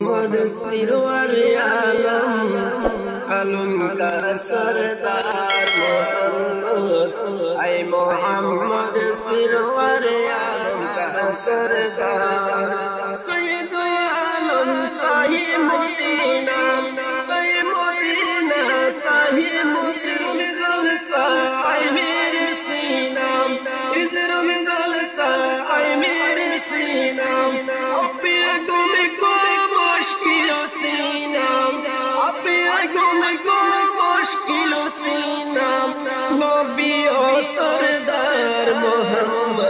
मुदस्सिर आलम आलम का सरदार मोहम्मद ऐ मोहम्मद सिर आलम का सरदार सैयद आलम शाही मदीना शाही मदीना जलसा ऐ मेरे सीना इधर में जलसा ऐ मेरे सीना नबी ओ सरदार मोहम्मद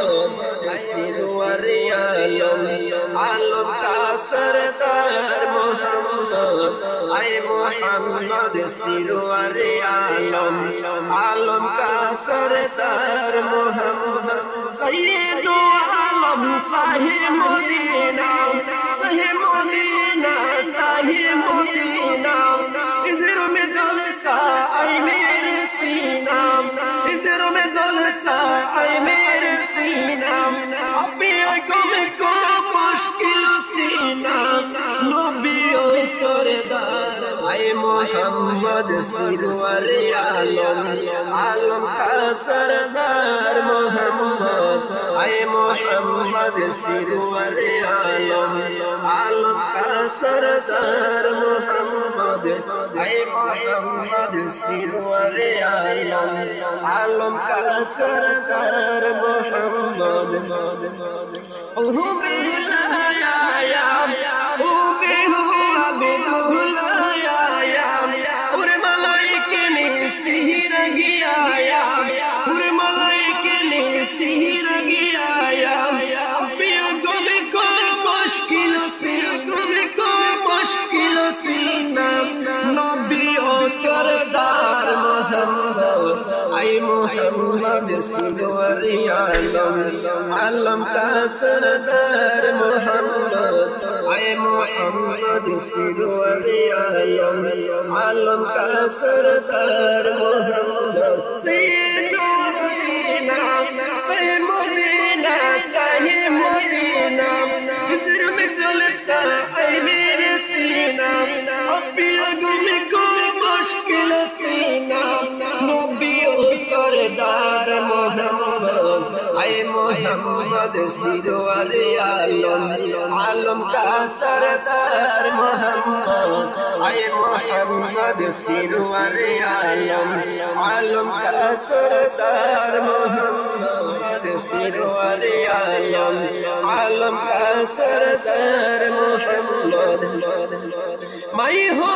आलम का सरदार मोहम्मद ऐ मोहम्मद सिरवर आलम आलम का सरदार मोहम्मद सैयद आलम शाही मदीना शाही मदीना शाही मदीना इधर में जलसा ऐ मेरे सीना इधर में जलसा ऐ मेरे सीना अभी गम को मुश्किल सीना नबी ओ सरदार ऐ मोहम्मद सिरवर आलम आलम का सरदार मोहम्मद ऐ मोहम्मद सिरवर आलम आलम का सरदार मोहम्मद ऐ मोहम्मद सिरवर आलम आलम का सरदार मोहम्मद ओ बेलाया ओ बेहुआ बेदुलाया और मलाइके ने सिर गिराया और मलाइके ने सिर गिराया अभी गम को मुश्किल सीना नबी ओ सरदार मोहम्मद ऐ मोहम्मद सिरवर आलम आलम का सरदार मोहम्मद ऐ मोहम्मद सिरवर आलम आलम का सरदार मोहम्मद सैयद मदीना शाही मदीना शाही मदीना इधर में जलसा ऐ मेरे सीना अभी गम को मुश्किल सीना नबी ओ सरदार मोहम्मद ऐ मोहम्मद सिरवर आलम आलम का सरदार मोहम्मद ऐ मोहम्मद सिरवर आलम आलम का सरदार मोहम्मद सिरवर आलम आलम का सरदार मोहम्मद मैं हो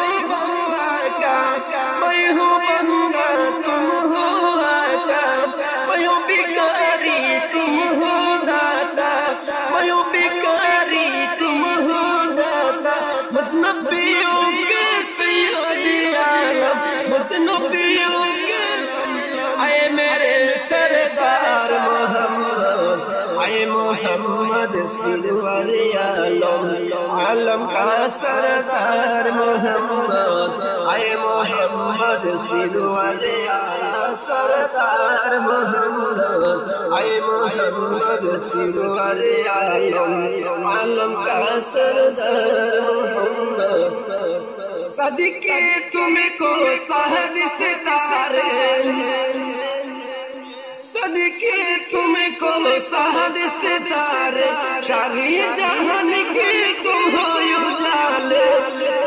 आका मैं हो बंदा तुम हो आका मैं हो भिखारी तुम हो दाता मैं हो भिखारी तुम हो दाता बस नबियों के सैयद आलम बस नबियों के ऐ मेरे सरदार मोहम्मद ऐ मोहम्मद सिरवर आलम आलम का सरदार मोहम्मद ऐ मोहम्मद सिरवर सरदार मोहम्मद ऐ मोहम्मद सिरवर आलम आलम का सरदार मोहम्मद सदके तुमको सहद सितारे सदके तुमको सहद सितारे शाही जहान के तुम हो उजाले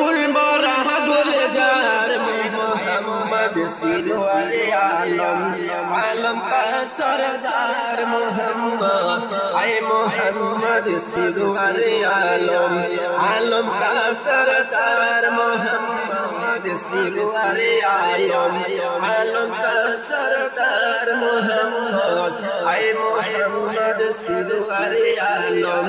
उलबरा गुलजार मोहम्मद सिरवर आलम आलम का सरदार मोहम्मद ऐ मोहम्मद सिरवर आलम आलम का सरदार मोहम्मद सिरवर आलम आलम का सरदार मोहम्मद ऐ मोहम्मद सिरवर आलम।